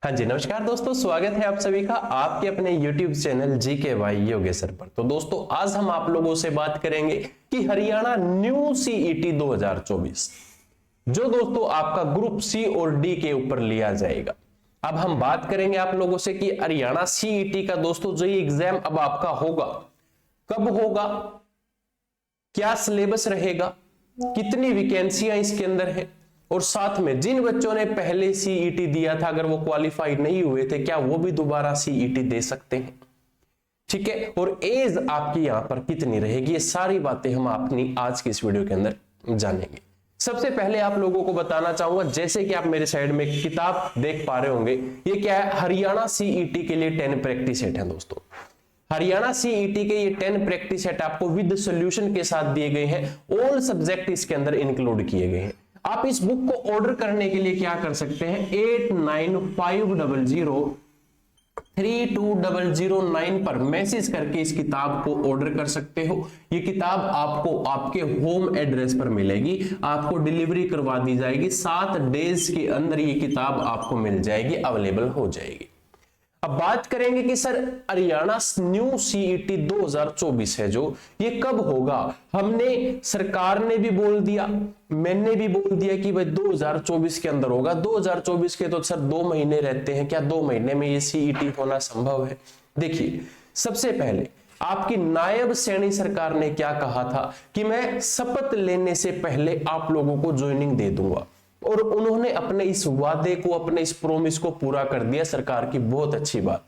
हाँ जी, नमस्कार दोस्तों, स्वागत है आप सभी का आपके अपने YouTube channel GK by Yogeshwar पर। तो दोस्तों, आज हम आप लोगों से बात करेंगे कि हरियाणा न्यू सीईटी 2024 जो दोस्तों आपका ग्रुप सी और डी के ऊपर लिया जाएगा। अब हम बात करेंगे आप लोगों से कि हरियाणा सीईटी का दोस्तों जो ये एग्जाम अब आपका होगा, कब होगा, क्या सिलेबस रहेगा, कितनी वैकेंसियां इसके अंदर है, और साथ में जिन बच्चों ने पहले सीईटी दिया था अगर वो क्वालिफाई नहीं हुए थे क्या वो भी दोबारा सीईटी दे सकते हैं। ठीक है, और एज आपकी यहां पर कितनी रहेगी, ये सारी बातें हम अपनी आज की इस वीडियो के अंदर जानेंगे। सबसे पहले आप लोगों को बताना चाहूंगा, जैसे कि आप मेरे साइड में किताब देख पा रहे होंगे, ये क्या है, हरियाणा सीईटी के लिए 10 प्रैक्टिस सेट है दोस्तों। हरियाणा सीईटी के ये 10 प्रैक्टिस सेट आपको विद सॉल्यूशन के साथ दिए गए हैं, ऑल सब्जेक्ट इसके अंदर इंक्लूड किए गए हैं। आप इस बुक को ऑर्डर करने के लिए क्या कर सकते हैं, 8950032009 पर मैसेज करके इस किताब को ऑर्डर कर सकते हो। ये किताब आपको आपके होम एड्रेस पर मिलेगी, आपको डिलीवरी करवा दी जाएगी, 7 डेज के अंदर ये किताब आपको मिल जाएगी, अवेलेबल हो जाएगी। अब बात करेंगे कि सर हरियाणा न्यू सीईटी 2024 है जो ये कब होगा। हमने, सरकार ने भी बोल दिया, मैंने भी बोल दिया कि भाई 2024 के अंदर होगा। 2024 के तो सर 2 महीने रहते हैं, क्या 2 महीने में ये सीईटी होना संभव है? देखिए, सबसे पहले आपकी नायब सैनी सरकार ने क्या कहा था कि मैं शपथ लेने से पहले आप लोगों को ज्वाइनिंग दे दूंगा, और उन्होंने अपने इस वादे को, अपने इस प्रोमिस को पूरा कर दिया। सरकार की बहुत अच्छी बात है।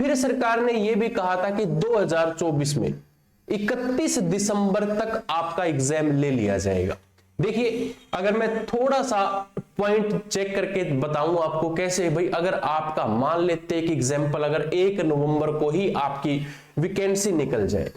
फिर सरकार ने यह भी कहा था कि 2024 में 31 दिसंबर तक आपका एग्जाम ले लिया जाएगा। देखिए, अगर मैं थोड़ा सा पॉइंट चेक करके बताऊं आपको कैसे, भाई अगर आपका मान लेते एक एग्जांपल, अगर 1 नवंबर को ही आपकी वैकेंसी निकल जाए,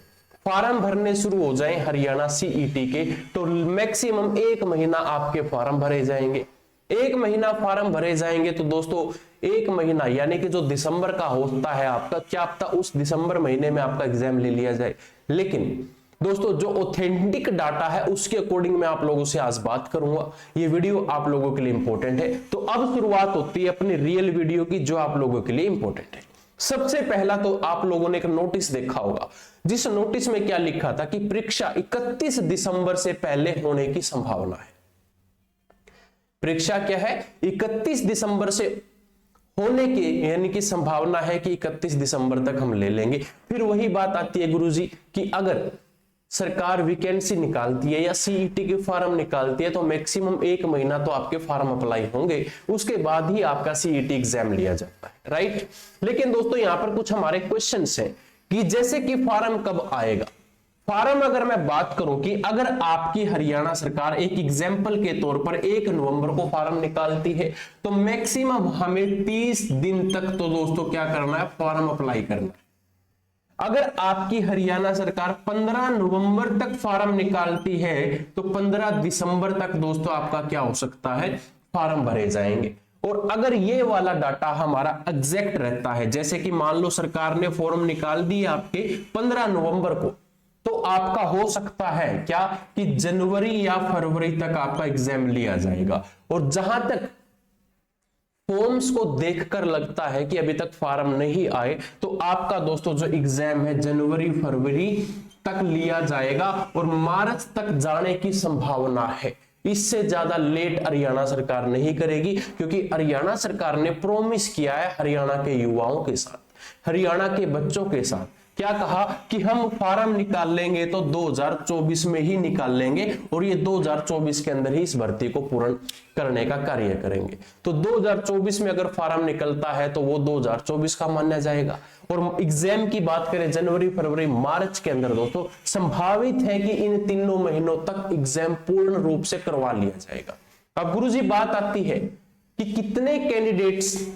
फॉर्म भरने शुरू हो जाएं हरियाणा सीईटी के, तो मैक्सिमम 1 महीना आपके फॉर्म भरे जाएंगे। 1 महीना फॉर्म भरे जाएंगे तो दोस्तों 1 महीना यानी कि जो दिसंबर का होता है आपका, क्या पता उस दिसंबर महीने में आपका एग्जाम ले लिया जाए। लेकिन दोस्तों जो ऑथेंटिक डाटा है उसके अकॉर्डिंग मैं आप लोगों से आज बात करूंगा। ये वीडियो आप लोगों के लिए इंपॉर्टेंट है। तो अब शुरुआत होती है अपनी रियल वीडियो की जो आप लोगों के लिए इंपॉर्टेंट है। सबसे पहला तो आप लोगों ने एक नोटिस देखा होगा, जिस नोटिस में क्या लिखा था कि परीक्षा 31 दिसंबर से पहले होने की संभावना है। परीक्षा क्या है, 31 दिसंबर से होने की यानी कि संभावना है कि 31 दिसंबर तक हम ले लेंगे। फिर वही बात आती है गुरुजी कि अगर सरकार वैकेंसी निकालती है या सीईटी के फॉर्म निकालती है तो मैक्सिमम 1 महीना तो आपके फॉर्म अप्लाई होंगे, उसके बाद ही आपका सीईटी एग्जाम लिया जाता है, राइट। लेकिन दोस्तों यहां पर कुछ हमारे क्वेश्चंस हैं कि जैसे कि फॉर्म कब आएगा। फॉर्म अगर मैं बात करूं कि अगर आपकी हरियाणा सरकार एक एग्जाम्पल के तौर पर 1 नवंबर को फॉर्म निकालती है तो मैक्सिमम हमें 30 दिन तक तो दोस्तों क्या करना है, फॉर्म अप्लाई करना है। अगर आपकी हरियाणा सरकार 15 नवंबर तक फॉर्म निकालती है तो 15 दिसंबर तक दोस्तों आपका क्या हो सकता है, फॉर्म भरे जाएंगे। और अगर ये वाला डाटा हमारा एग्जैक्ट रहता है, जैसे कि मान लो सरकार ने फॉर्म निकाल दिए आपके 15 नवंबर को, तो आपका हो सकता है क्या कि जनवरी या फरवरी तक आपका एग्जाम लिया जाएगा। और जहां तक फॉर्म्स को देखकर लगता है कि अभी तक फॉर्म नहीं आए तो आपका दोस्तों जो एग्जाम है जनवरी फरवरी तक लिया जाएगा और मार्च तक जाने की संभावना है। इससे ज्यादा लेट हरियाणा सरकार नहीं करेगी, क्योंकि हरियाणा सरकार ने प्रॉमिस किया है हरियाणा के युवाओं के साथ, हरियाणा के बच्चों के साथ। क्या कहा कि हम फॉर्म निकाल लेंगे तो 2024 में ही निकाल लेंगे और ये 2024 के अंदर ही इस भर्ती को पूर्ण करने का कार्य करेंगे। तो 2024 में अगर फॉर्म निकलता है तो वो 2024 का माना जाएगा। और एग्जाम की बात करें जनवरी फरवरी मार्च के अंदर दोस्तों संभावित है कि इन तीनों महीनों तक एग्जाम पूर्ण रूप से करवा लिया जाएगा। अब गुरुजी बात आती है कि कितने कैंडिडेट्स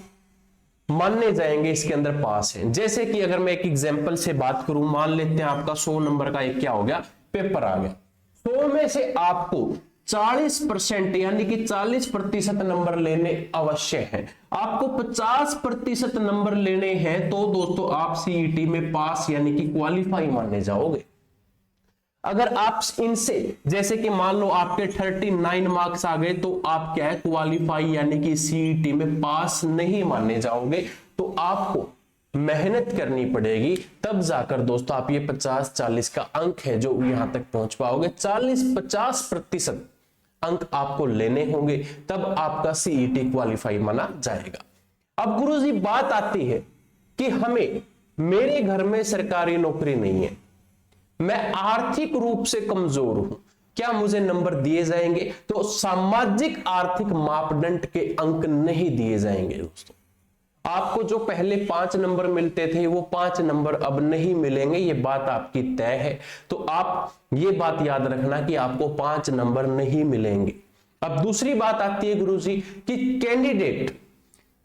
मानने जाएंगे इसके अंदर पास है। जैसे कि अगर मैं एक एग्जांपल से बात करूं, मान लेते हैं आपका 100 नंबर का एक क्या हो गया, पेपर आ गया। 100 में से आपको 40% यानी कि 40% नंबर लेने अवश्य हैं। आपको 50% नंबर लेने हैं तो दोस्तों आप सीईटी में पास यानी कि क्वालिफाई माने जाओगे। अगर आप इनसे जैसे कि मान लो आपके 39 मार्क्स आ गए तो आप क्या है क्वालिफाई यानी कि सीईटी में पास नहीं माने जाओगे, तो आपको मेहनत करनी पड़ेगी, तब जाकर दोस्तों आप ये 50-40 का अंक है जो यहां तक पहुंच पाओगे। 40-50% अंक आपको लेने होंगे, तब आपका सीईटी क्वालिफाई माना जाएगा। अब गुरुजी बात आती है कि मेरे घर में सरकारी नौकरी नहीं है, मैं आर्थिक रूप से कमजोर हूं, क्या मुझे नंबर दिए जाएंगे? तो सामाजिक आर्थिक मापदंड के अंक नहीं दिए जाएंगे दोस्तों। आपको जो पहले 5 नंबर मिलते थे वो 5 नंबर अब नहीं मिलेंगे, ये बात आपकी तय है। तो आप ये बात याद रखना कि आपको 5 नंबर नहीं मिलेंगे। अब दूसरी बात आती है गुरुजी कि कैंडिडेट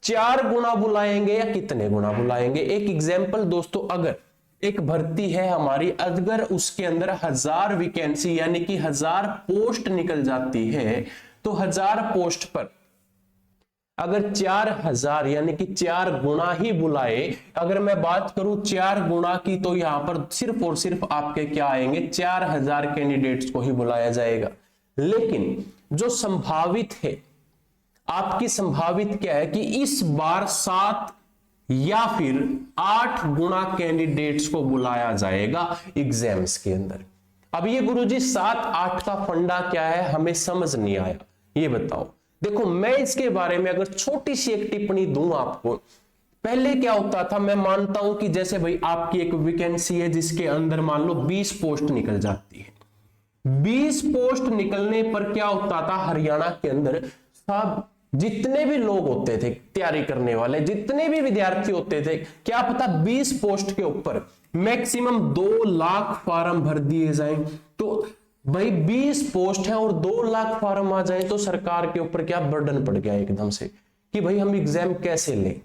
4 गुना बुलाएंगे या कितने गुना बुलाएंगे। एक एग्जाम्पल दोस्तों, अगर एक भर्ती है हमारी, अगर उसके अंदर 1000 वैकेंसी यानी कि 1000 पोस्ट निकल जाती है, तो 1000 पोस्ट पर अगर 4000 यानी कि 4 गुना ही बुलाए, अगर मैं बात करूं 4 गुना की, तो यहां पर सिर्फ और सिर्फ आपके क्या आएंगे, 4000 कैंडिडेट्स को ही बुलाया जाएगा। लेकिन जो संभावित है, आपकी संभावित क्या है कि इस बार 7 या फिर 8 गुना कैंडिडेट्स को बुलाया जाएगा एग्जाम्स के अंदर। अब ये गुरुजी 7-8 का फंडा क्या है हमें समझ नहीं आया, ये बताओ। देखो मैं इसके बारे में अगर छोटी सी एक टिप्पणी दूं आपको, पहले क्या होता था, मैं मानता हूं कि जैसे भाई आपकी एक वैकेंसी है जिसके अंदर मान लो 20 पोस्ट निकल जाती है। 20 पोस्ट निकलने पर क्या होता था, हरियाणा के अंदर सब जितने भी लोग होते थे तैयारी करने वाले, जितने भी विद्यार्थी होते थे, क्या पता 20 पोस्ट के ऊपर मैक्सिमम 2 लाख फॉर्म भर दिए जाएं। तो भाई 20 पोस्ट है और 2 लाख फॉर्म आ जाए तो सरकार के ऊपर क्या बर्डन पड़ गया एकदम से कि भाई हम एग्जाम कैसे लें।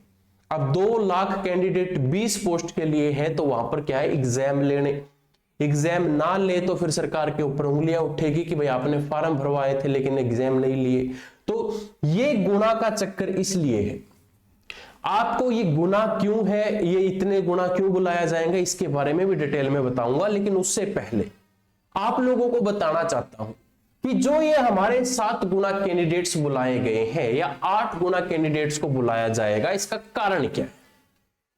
अब 2 लाख कैंडिडेट 20 पोस्ट के लिए है, तो वहां पर क्या है एग्जाम लेने, एग्जाम ना ले तो फिर सरकार के ऊपर उंगलियां उठेगी कि भाई आपने फॉर्म भरवाए थे लेकिन एग्जाम नहीं लिए। तो ये गुना का चक्कर इसलिए है। आपको ये गुना क्यों है, ये इतने गुना क्यों बुलाया जाएगा, इसके बारे में भी डिटेल में बताऊंगा। लेकिन उससे पहले आप लोगों को बताना चाहता हूं कि जो ये हमारे 7 गुना कैंडिडेट्स बुलाए गए हैं या 8 गुना कैंडिडेट्स को बुलाया जाएगा, इसका कारण क्या है?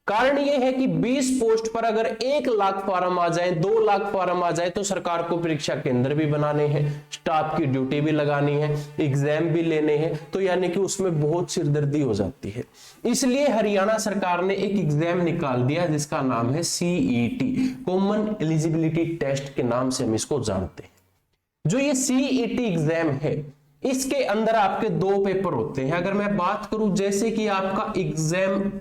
कारण यह है कि 20 पोस्ट पर अगर 1 लाख फॉर्म आ जाए, 2 लाख फॉर्म आ जाए, तो सरकार को परीक्षा केंद्र भी बनाने हैं, स्टाफ की ड्यूटी भी लगानी है, एग्जाम भी लेने हैं, तो यानी कि उसमें बहुत सिरदर्दी हो जाती है। इसलिए हरियाणा सरकार ने एक एग्जाम निकाल दिया जिसका नाम है सीईटी, कॉमन एलिजिबिलिटी टेस्ट के नाम से हम इसको जानते हैं। जो ये सीईटी एग्जाम है, इसके अंदर आपके 2 पेपर होते हैं। अगर मैं बात करूं जैसे कि आपका एग्जाम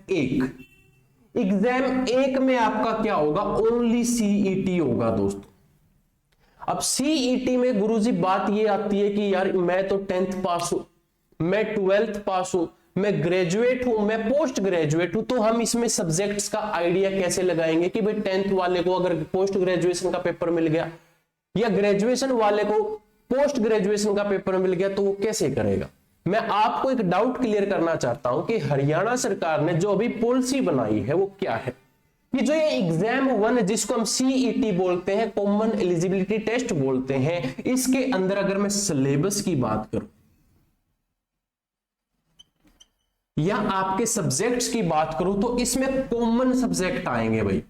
1 में आपका क्या होगा, ओनली सीईटी होगा दोस्तों। अब सीईटी में गुरुजी बात ये आती है कि यार मैं तो 10th पास हूं, मैं 12th पास हूं, मैं ग्रेजुएट हूं, मैं पोस्ट ग्रेजुएट हूं, तो हम इसमें सब्जेक्ट्स का आइडिया कैसे लगाएंगे कि भाई 10th वाले को अगर पोस्ट ग्रेजुएशन का पेपर मिल गया या ग्रेजुएशन वाले को पोस्ट ग्रेजुएशन का पेपर मिल गया तो वो कैसे करेगा। मैं आपको एक डाउट क्लियर करना चाहता हूं कि हरियाणा सरकार ने जो अभी पॉलिसी बनाई है वो क्या है कि जो ये एग्जाम 1 जिसको हम सीईटी बोलते हैं, कॉमन एलिजिबिलिटी टेस्ट बोलते हैं, इसके अंदर अगर मैं सिलेबस की बात करूं या आपके सब्जेक्ट्स की बात करूं तो इसमें कॉमन सब्जेक्ट आएंगे भाई।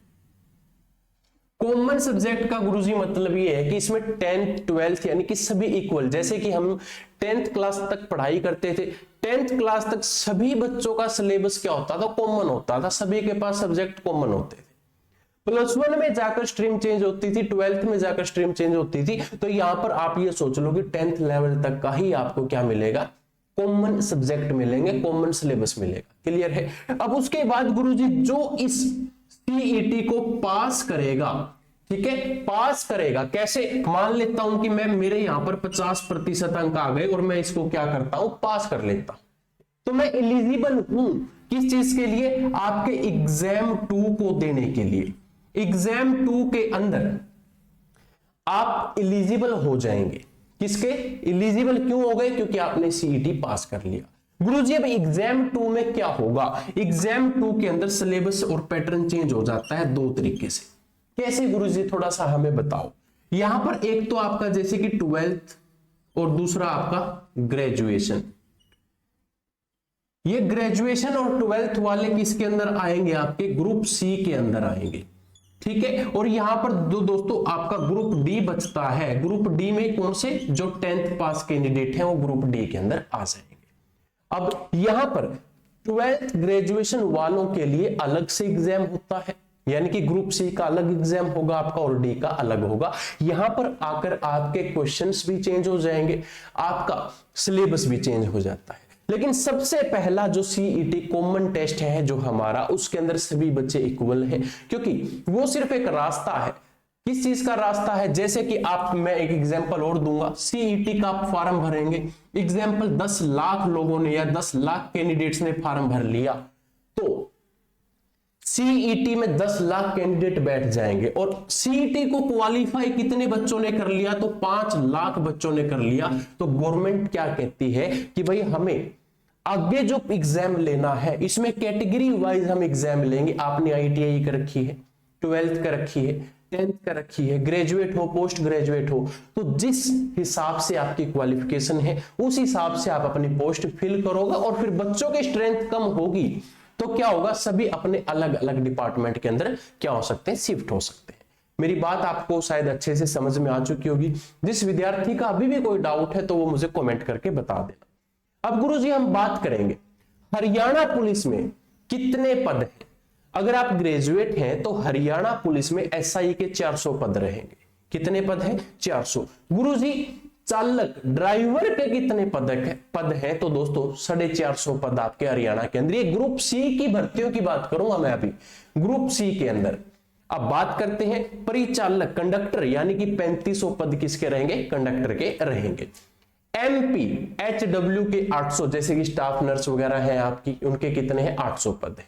कॉमन सब्जेक्ट का गुरुजी मतलब ये है कि इसमें 10th 12th यानी कि सभी इक्वल, जैसे कि हम 10th क्लास तक पढ़ाई करते थे, 10th क्लास तक सभी बच्चों का सिलेबस क्या होता था, कॉमन होता था, सभी के पास सब्जेक्ट कॉमन होते थे। +1 में जाकर स्ट्रीम चेंज होती थी, 12th में जाकर स्ट्रीम चेंज होती थी। तो यहां पर आप ये सोच लो कि 10th लेवल तक का ही आपको क्या मिलेगा, कॉमन सब्जेक्ट मिलेंगे, कॉमन सिलेबस मिलेगा। क्लियर है। अब उसके बाद गुरुजी जो इस सीईटी को पास करेगा, ठीक है, पास करेगा कैसे, मान लेता हूं कि मैं मेरे यहां पर 50% अंक आ गए और मैं इसको क्या करता हूं, पास कर लेता हूं, तो मैं एलिजिबल हूं किस चीज के लिए, आपके एग्जाम 2 को देने के लिए। एग्जाम 2 के अंदर आप एलिजिबल हो जाएंगे। किसके एलिजिबल क्यों हो गए, क्योंकि आपने सीईटी पास कर लिया। गुरुजी अब एग्जाम 2 में क्या होगा, एग्जाम 2 के अंदर सिलेबस और पैटर्न चेंज हो जाता है 2 तरीके से। कैसे गुरुजी, थोड़ा सा हमें बताओ। यहां पर एक तो आपका जैसे कि 12th और दूसरा आपका ग्रेजुएशन। ये ग्रेजुएशन और 12th वाले किसके अंदर आएंगे? आपके ग्रुप सी के अंदर आएंगे, ठीक है। और यहां पर दोस्तों आपका ग्रुप डी बचता है। ग्रुप डी में कौन से? जो 10th पास कैंडिडेट हैं वो ग्रुप डी के अंदर आ जाएंगे। अब यहां पर 12th ग्रेजुएशन वालों के लिए अलग से एग्जाम होता है, यानी कि ग्रुप सी का अलग एग्जाम होगा आपका और डी का अलग होगा। यहां पर आकर आपके क्वेश्चंस भी चेंज हो जाएंगे, आपका सिलेबस भी चेंज हो जाता है। लेकिन सबसे पहला जो सीईटी कॉमन टेस्ट है जो हमारा, उसके अंदर सभी बच्चे इक्वल हैं, क्योंकि वो सिर्फ एक रास्ता है। किस चीज का रास्ता है? जैसे कि आप, मैं एक एग्जांपल और दूंगा, सीईटी का आप फॉर्म भरेंगे, एग्जांपल 10 लाख लोगों ने या 10 लाख कैंडिडेट्स ने फॉर्म भर लिया, तो सीईटी में 10 लाख कैंडिडेट बैठ जाएंगे और सीईटी को क्वालिफाई कितने बच्चों ने कर लिया? तो 5 लाख बच्चों ने कर लिया। तो गवर्नमेंट क्या कहती है कि भाई हमें आगे जो एग्जाम लेना है इसमें कैटेगरी वाइज हम एग्जाम लेंगे। आपने आईटीआई कर रखी है, 12th कर रखी है, 10th कर रखी है, ग्रेजुएट हो, पोस्ट ग्रेजुएट हो, तो जिस हिसाब से आपकी क्वालिफिकेशन है उस हिसाब से आप अपनी पोस्ट फिल करोगे। और फिर बच्चों की स्ट्रेंथ कम होगी तो क्या होगा? सभी अपने अलग अलग डिपार्टमेंट के अंदर क्या हो सकते हैं? शिफ्ट हो सकते हैं। मेरी बात आपको शायद अच्छे से समझ में आ चुकी होगी। जिस विद्यार्थी का अभी भी कोई डाउट है तो वो मुझे कमेंट करके बता देना। अब गुरुजी हम बात करेंगे हरियाणा पुलिस में कितने पद हैं। अगर आप ग्रेजुएट हैं तो हरियाणा पुलिस में एसआई के 400 पद रहेंगे। कितने पद हैं? 400। गुरुजी चालक ड्राइवर के कितने पद हैं? तो दोस्तों 450 पद आपके हरियाणा के अंदर। ये ग्रुप सी की भर्तियों की बात करूंगा मैं अभी, ग्रुप सी के अंदर। अब बात करते हैं परिचालक कंडक्टर, यानी कि 3500 पद किसके रहेंगे? कंडक्टर के रहेंगे। एमपी एचडब्ल्यू के 800, जैसे कि स्टाफ नर्स वगैरह है आपकी, उनके कितने हैं? 800 पद है।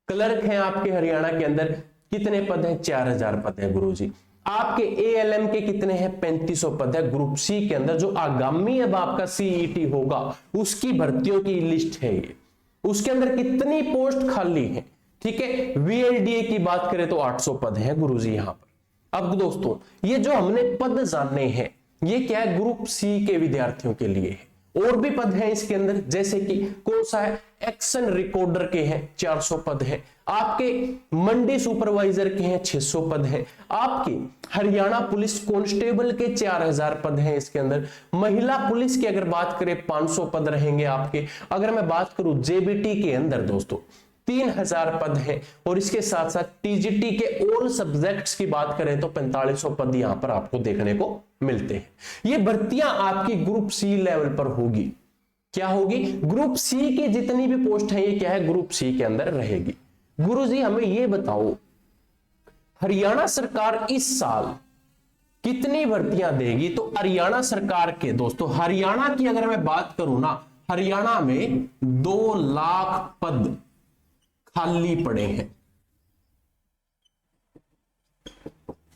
क्लर्क हैं आपके हरियाणा के अंदर, कितने पद हैं? 4000 पद है गुरुजी। आपके एएलएम के कितने हैं? 3500 पद है ग्रुप सी के अंदर। जो आगामी अब आपका सीईटी होगा उसकी भर्तियों की लिस्ट है ये। उसके अंदर कितनी पोस्ट खाली है? ठीक है, वीएलडीए की बात करें तो 800 पद है गुरुजी यहां पर। अब दोस्तों ये जो हमने पद जाने हैं ये क्या है? ग्रुप सी के विद्यार्थियों के लिए है। और भी पद हैं इसके अंदर, जैसे कि कौन सा है? एक्शन रिकॉर्डर के हैं 400 पद है। आपके मंडी सुपरवाइजर के हैं 600 पद है। आपके हरियाणा पुलिस कांस्टेबल के 4000 पद हैं इसके अंदर। महिला पुलिस की अगर बात करें 500 पद रहेंगे आपके। अगर मैं बात करूं जेबीटी के अंदर दोस्तों 3000 पद है। और इसके साथ साथ टीजीटी के और सब्जेक्ट्स की बात करें तो 4500 पद यहां पर आपको देखने को मिलते हैं। ये भर्तियां आपकी ग्रुप सी लेवल पर होगी। क्या होगी? ग्रुप सी की जितनी भी पोस्ट है ये क्या है? ग्रुप सी के अंदर रहेगी। गुरुजी हमें ये बताओ हरियाणा सरकार इस साल कितनी भर्तियां देगी? तो हरियाणा सरकार के दोस्तों, हरियाणा की अगर मैं बात करूं ना, हरियाणा में 2 लाख पद खाली पड़े हैं।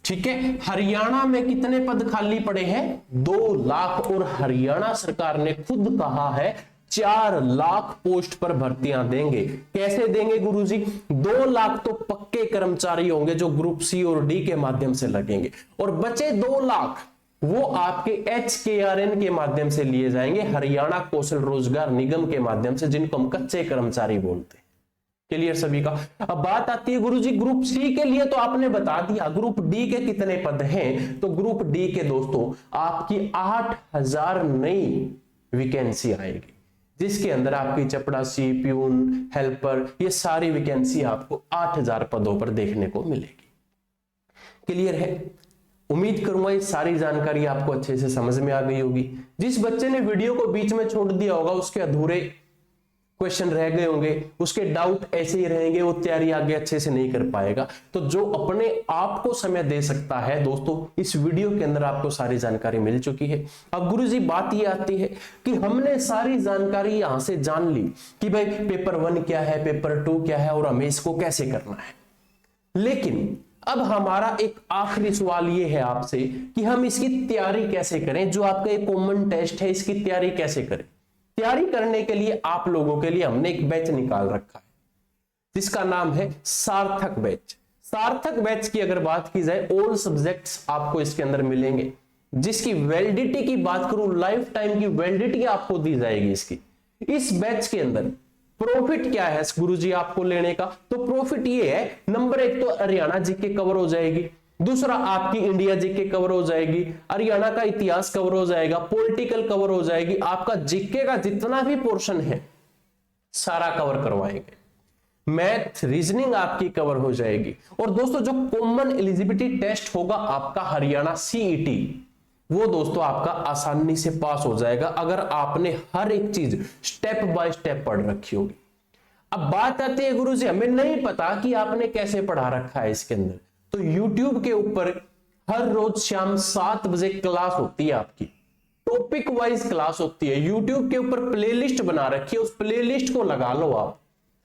ठीक है, हरियाणा में कितने पद खाली पड़े हैं? 2 लाख। और हरियाणा सरकार ने खुद कहा है 4 लाख पोस्ट पर भर्तियां देंगे। कैसे देंगे गुरुजी? 2 लाख तो पक्के कर्मचारी होंगे जो ग्रुप सी और डी के माध्यम से लगेंगे, और बचे 2 लाख वो आपके HKRN के माध्यम से लिए जाएंगे, हरियाणा कौशल रोजगार निगम के माध्यम से, जिनको हम कच्चे कर्मचारी बोलते हैं। क्लियर सभी का? अब बात आती है गुरुजी ग्रुप सी के लिए तो आपने बता दिया। ग्रुप डी के कितने पद हैं? तो ग्रुप डी के दोस्तों आपकी 8000 नई वैकेंसी आएगी, जिसके अंदर आपकी चपड़ासी, प्यून, हेल्पर, ये सारी वैकेंसी आपको 8000 पदों पर देखने को मिलेगी। क्लियर है? उम्मीद करूंगा ये सारी जानकारी आपको अच्छे से समझ में आ गई होगी। जिस बच्चे ने वीडियो को बीच में छोड़ दिया होगा उसके अधूरे क्वेश्चन रह गए होंगे, उसके डाउट ऐसे ही रहेंगे, वो तैयारी आगे अच्छे से नहीं कर पाएगा। तो जो अपने आप को समय दे सकता है दोस्तों, इस वीडियो के अंदर आपको सारी जानकारी मिल चुकी है। अब गुरुजी बात ये आती है कि हमने सारी जानकारी यहां से जान ली कि भाई पेपर 1 क्या है, पेपर 2 क्या है और हमें इसको कैसे करना है। लेकिन अब हमारा एक आखिरी सवाल ये है आपसे कि हम इसकी तैयारी कैसे करें। जो आपका एक कॉमन टेस्ट है इसकी तैयारी कैसे करें? तैयारी करने के लिए आप लोगों के लिए हमने एक बैच निकाल रखा है जिसका नाम है सार्थक बैच। सार्थक बैच की अगर बात की जाए, ऑल सब्जेक्ट्स आपको इसके अंदर मिलेंगे, जिसकी वैलिडिटी की बात करूं, लाइफ टाइम की वैलिडिटी आपको दी जाएगी इसकी। इस बैच के अंदर प्रॉफिट क्या है गुरुजी आपको लेने का, तो प्रॉफिट ये है, नंबर एक तो हरियाणा जीके कवर हो जाएगी, दूसरा आपकी इंडिया जीके कवर हो जाएगी, हरियाणा का इतिहास कवर हो जाएगा, पॉलिटिकल कवर हो जाएगी, आपका जीके का जितना भी पोर्शन है सारा कवर करवाएंगे, मैथ रीजनिंग आपकी कवर हो जाएगी। और दोस्तों जो कॉमन एलिजिबिलिटी टेस्ट होगा आपका हरियाणा सीईटी, वो दोस्तों आपका आसानी से पास हो जाएगा अगर आपने हर एक चीज स्टेप बाय स्टेप पढ़ रखी होगी। अब बात आती है गुरुजी हमें नहीं पता कि आपने कैसे पढ़ा रखा है इसके अंदर, तो YouTube के ऊपर हर रोज शाम 7 बजे क्लास होती है आपकी, टॉपिक वाइज क्लास होती है, YouTube के ऊपर प्लेलिस्ट बना रखी है, उस प्लेलिस्ट को लगा लो आप,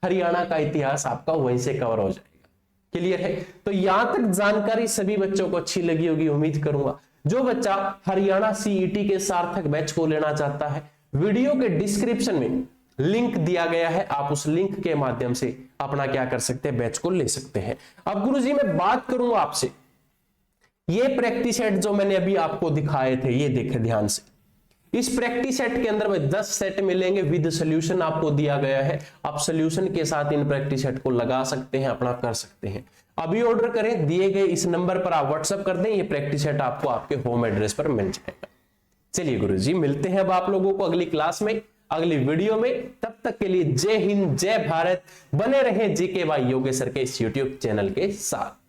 हरियाणा का इतिहास आपका वहीं से कवर हो जाएगा। क्लियर है? तो यहां तक जानकारी सभी बच्चों को अच्छी लगी होगी उम्मीद करूंगा। जो बच्चा हरियाणा सीईटी के सार्थक बैच को लेना चाहता है, वीडियो के डिस्क्रिप्शन में लिंक दिया गया है, आप उस लिंक के माध्यम से अपना क्या कर सकते हैं, बैच को ले सकते हैं। अब गुरुजी मैं बात करूंगा आपसे, ये प्रैक्टिस सेट जो मैंने अभी आपको दिखाए थे, ये देखें ध्यान से, इस प्रैक्टिस सेट के अंदर में 10 सेट मिलेंगे, विद सोल्यूशन आपको दिया गया है, आप सोल्यूशन के साथ इन प्रैक्टिस सेट को लगा सकते हैं, अपना कर सकते हैं। अभी ऑर्डर करें, दिए गए इस नंबर पर आप व्हाट्सएप कर दें, ये प्रैक्टिस सेट आपको आपके होम एड्रेस पर मिल जाएगा। चलिए गुरुजी मिलते हैं अब आप लोगों को अगली क्लास में, अगली वीडियो में। तब तक के लिए जय हिंद, जय भारत, बने रहें जीके बाय योगेश सर के इस यूट्यूब चैनल के साथ।